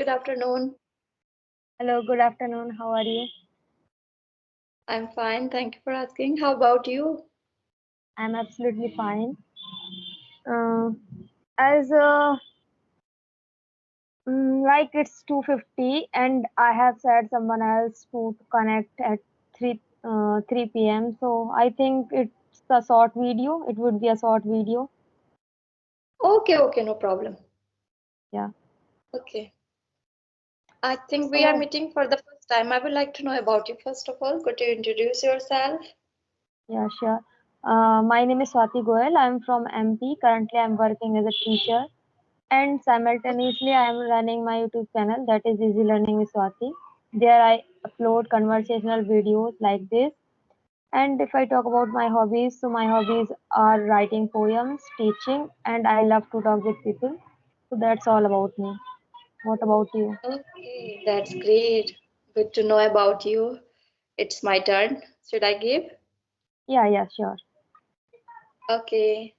Good afternoon. Hello, good afternoon. How are you? I'm fine. Thank you for asking. How about you? I'm absolutely fine. Uh, as like it's 2:50 and I have said someone else to connect at 3 p.m. So I think it's a short video. It would be a short video. Okay, no problem. Yeah. Okay. I think we are So meeting for the first time. I would like to know about you first of all. Could you introduce yourself? yeah, sure. My name is Swati Goel. I'm from MP. Currently, I'm working as a teacher, and simultaneously, I am running my YouTube channel that is Easy Learning with Swati. There, I upload conversational videos like this. And if I talk about my hobbies, so my hobbies are writing poems, teaching, and I love to talk with people. So that's all about me. What about you? Okay, that's great. Good to know about you. It's my turn. Should I give? Yeah, yeah, sure. Okay.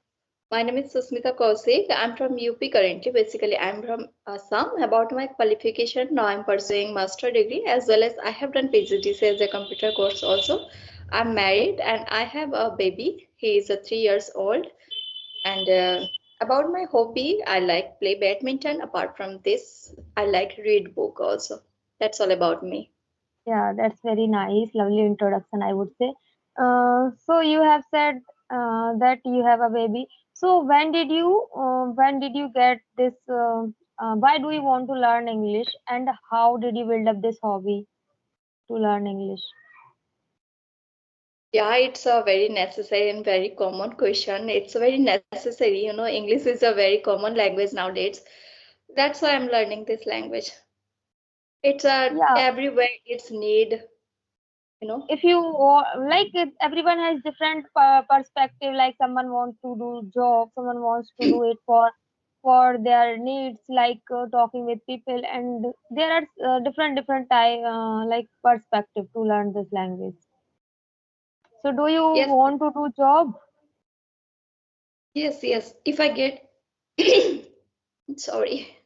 My name is Susmita Kaushik. I'm from UP currently. Basically, I'm from Assam. About my qualification, now I'm pursuing master degree as well as I have done PGDC as a computer course also. I'm married and I have a baby. He is 3 years old. And about my hobby, I like play badminton. Apart from this, I like read book also. That's all about me. Yeah, that's very nice. Lovely introduction, I would say. So you have said that you have a baby. So when did you get this? Why do you want to learn English, and how did you build up this hobby to learn English? Yeah, it's a very necessary and very common question. It's very necessary, English is a very common language nowadays. That's why I'm learning this language. It's Yeah, everywhere it's need, you know. if you like it, everyone has different perspective. Like someone wants to do job, someone wants to do it for their needs, like talking with people, and there are different type like perspective to learn this language. So do you Yes, want to do job? yes. If I get, sorry.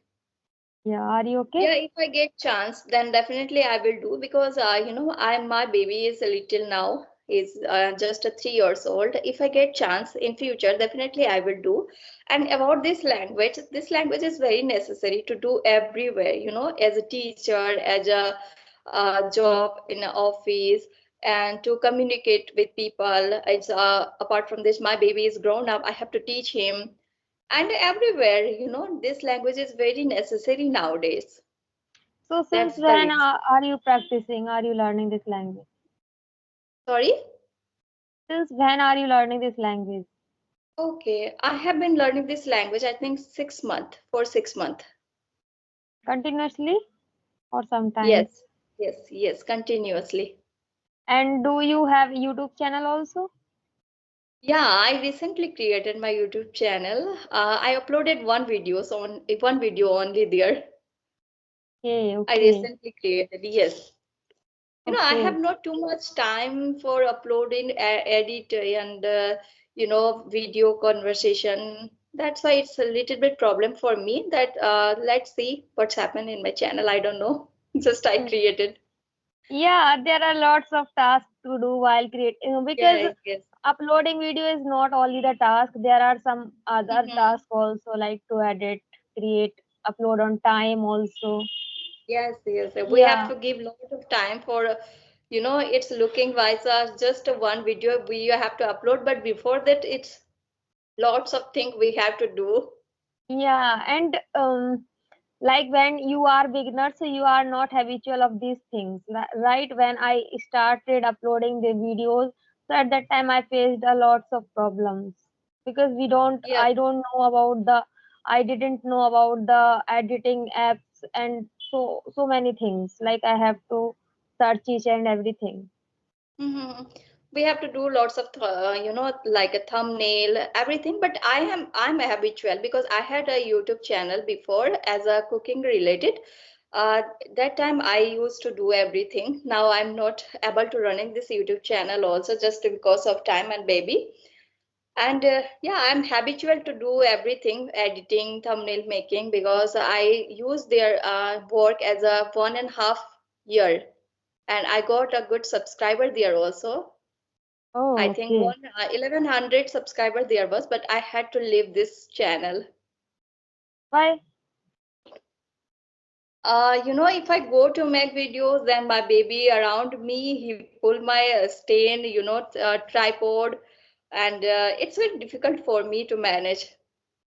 Yeah, are you okay? Yeah, if I get chance, then definitely I will do because my baby is a little now. He's just 3 years old. If I get chance in future, definitely I will do. And about this language is very necessary to do everywhere. As a teacher, as a job in an office, and to communicate with people. It's apart from this, my baby is grown up. I have to teach him, and everywhere. This language is very necessary nowadays. So since That's the when reason. are you practicing, are you learning this language? Sorry? Since when are you learning this language? Okay, I have been learning this language, I think 6 months, for 6 months. Continuously or sometimes? Yes, yes, continuously. And do you have YouTube channel also? Yeah, I recently created my YouTube channel. I uploaded one video only there. Okay, I okay, recently created, yes. I have okay. not too much time for uploading, edit, and video conversation. That's why it's a little bit problem for me. That let's see what's happened in my channel. I don't know. Just I Hmm. created. Yeah, there are lots of tasks to do while creating because Yeah, yes. uploading video is not only the task. There are some other Mhm. tasks also like to edit, create, upload on time also. Yes. We have Yeah, to give lot of time for, it's looking wise just one video we have to upload, but before that, it's lots of things we have to do. yeah, and like when you are beginner, so you are not habitual of these things, right? When I started uploading the videos, so at that time I faced a lots of problems because Yeah. I don't know about the, I didn't know about the editing apps and so many things. Like I have to search each and everything. hmm We have to do lots of, like a thumbnail, everything. But I'm a habitual because I had a YouTube channel before as a cooking related. Uh, that time I used to do everything. Now I'm not able to running this YouTube channel also just because of time and baby. And yeah, I'm habitual to do everything, editing, thumbnail making, because I use their work as a 1.5 year, and I got a good subscriber there also. I Oh, think okay. 1100 subscriber there was, but I had to leave this channel. Why? If I go to make videos, then my baby around me, he pull my stand, tripod, and it's very difficult for me to manage.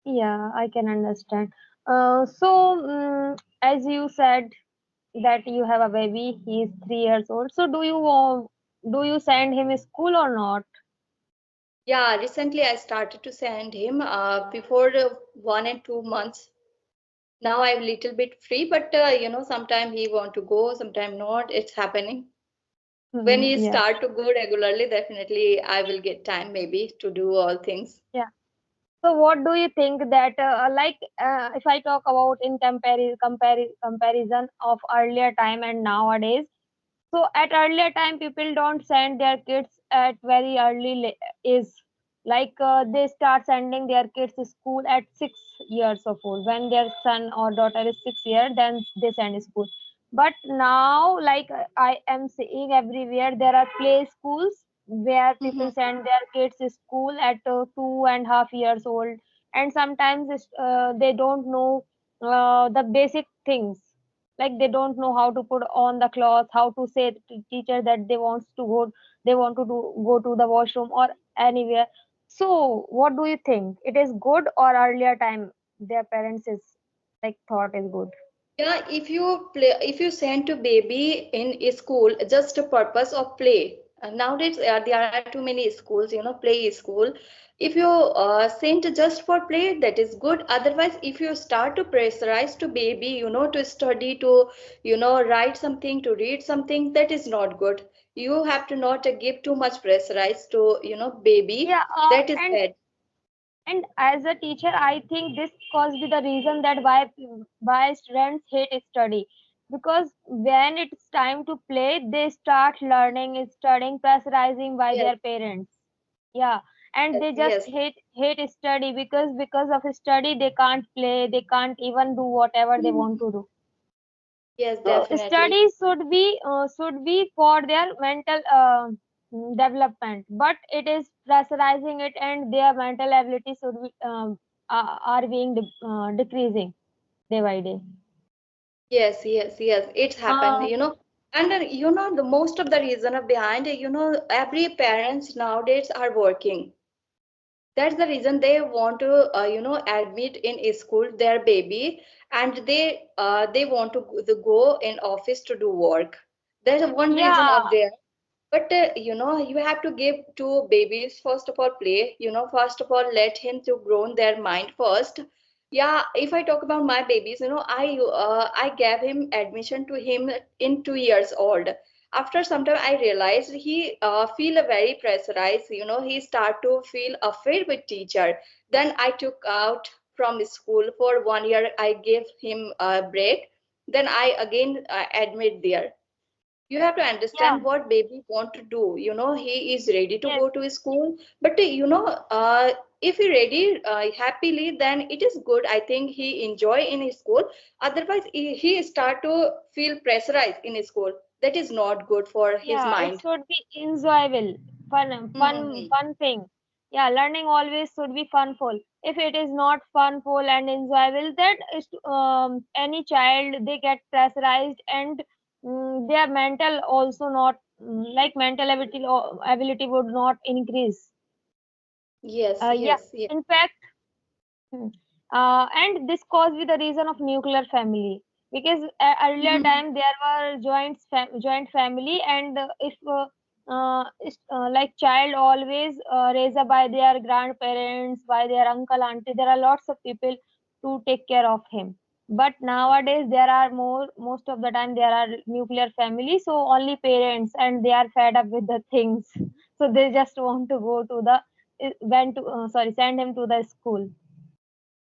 Yeah, I can understand. As you said that you have a baby, he is 3 years old. So do you send him to school or not? Yeah, recently I started to send him before 1 and 2 months. Now I'm a little bit free, but sometimes he want to go, sometimes not. It's happening. When he Yes. start to go regularly, definitely I will get time maybe to do all things. Yeah. So what do you think that if I talk about in comparison of earlier time and nowadays. So at earlier time, people don't send their kids at very early age. They start sending their kids to school at 6 years of old. When their son or daughter is 6 years, then they send school. But now, I am seeing everywhere, there are play schools where people Mhm. send their kids to school at 2.5 years old, and sometimes they don't know the basic things, like they don't know how to put on the cloth, how to say to teacher that they want to go to the washroom or anywhere. So what do you think, it is good or earlier time their parents is thought is good? Yeah, if you send to baby in a school just a purpose of play. Nowadays there are too many schools, play school. If you send just for play, that is good. Otherwise, if you start to pressurize to baby, to study, to write something, to read something, that is not good. You have to not give too much pressurize to baby. Yeah, That is and bad. as a teacher, I think this cause be the reason that why students hate study, because when it's time to play, they start learning, studying, pressurizing by Yes, their parents. Yeah, and yes, they just yes. hate study because of study they can't play, they can't even do whatever they want Mhm. to do. Yes, So definitely. study should be for their mental development, but it is pressurizing it, and their mental ability should be are being decreasing day by day. Yes, yes, yes. It's happened, Uh, And the most of the reason of behind it, every parents nowadays are working. That's the reason they want to, admit in a school their baby, and they want to go in office to do work. There's one reason yeah, of there. But you have to give to babies first of all play. First of all, let him to grow in their mind first. Yeah, if I talk about my babies, I gave him admission to him in 2 years old. After some time, I realized he feel very pressurized. He start to feel afraid with teacher. Then I took out from school for 1 year. I gave him a break. Then I again admit there. You have to yeah, understand what baby want to do. He is ready to yes, go to school, but if he ready happily, then it is good. I think he enjoy in his school. Otherwise, he start to feel pressurized in his school. That is not good for his yeah. It mind. should be enjoyable, Hmm. fun thing. Yeah, learning always should be funful. If it is not funful and enjoyable, that is any child they get pressurized, and their mental also not mental ability would not increase. Yes, Yeah, yes, yes. in fact, Hmm. And this caused with the reason of nuclear family, because earlier Mhm. time there were joint family, and if child always raised up by their grandparents, by their uncle auntie, there are lots of people to take care of him. But nowadays there are most of the time there are nuclear family, so only parents, and they are fed up with the things, so they just want to go to the went to sorry send him to the school.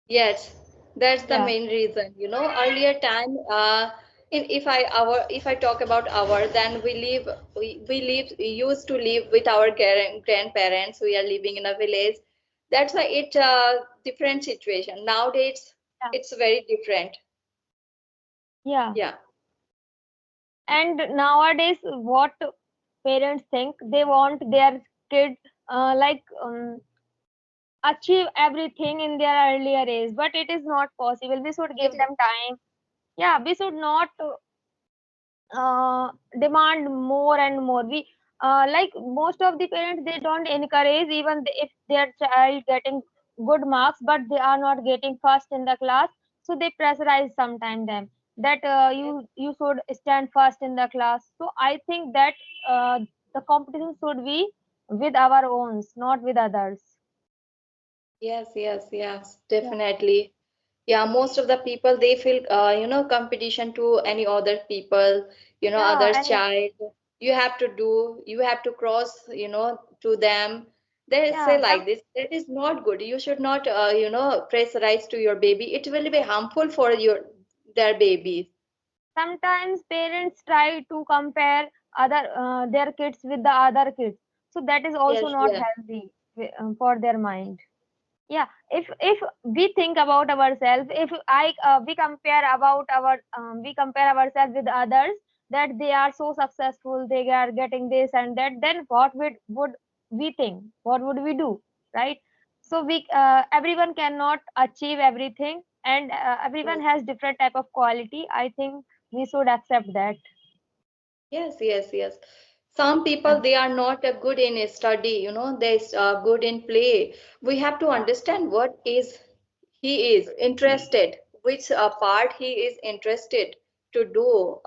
Yes, that's the Yeah. main reason. Earlier time, if I talk about our, then we live we used to live with our grandparents. We are living in a village. That's why it different situation nowadays. Yeah. It's very different. Yeah. Yeah. And nowadays, what parents think, they want their kid like achieve everything in their earlier age, but it is not possible. We should give It them time. Yeah, we should not uh, demand more and more. We like most of the parents, they don't encourage even if their child getting good marks, but they are not getting first in the class, so they pressurize sometime them that Yes, you should stand first in the class. So I think that uh, the competition should be with our own, not with others. yes, Yeah, definitely. Yeah, most of the people they feel competition to any other people, yeah, others and child. You have to cross, to them. They say yeah, like this. That is not good. You should not pressurize to your baby. It will be harmful for their babies. sometimes parents try to compare other their kids with the other kids, so that is also Yes, not yes, healthy for their mind. Yeah, if we think about ourselves, if I we compare ourselves with others, that they are so successful, they are getting this and that, then what would we think, what would we do, right? So we everyone cannot achieve everything, and everyone yes. has different type of quality. I think we should accept that. Yes. Some Yeah, people they are not good in study, they good in play. We have to yeah, understand what is he is interested, which part he is interested to do.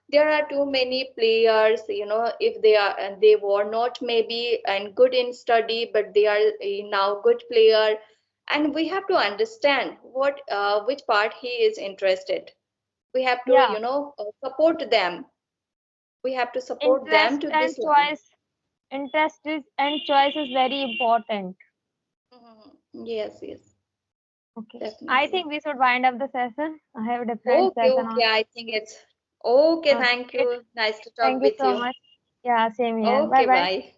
There are too many players, if they were not maybe and good in study, but they are now good player, and we have to understand what which part he is interested. We have to, yeah. support them. We have to support them interest to and this line. choice Interest is and choice is very important. Yes, Okay. I definitely. think we should wind up the session. I have a different session Okay, on. I think it's okay. Okay. Thank you. Nice to talk Thank you with so you. much. Yeah, same here. Bye Okay, bye. bye.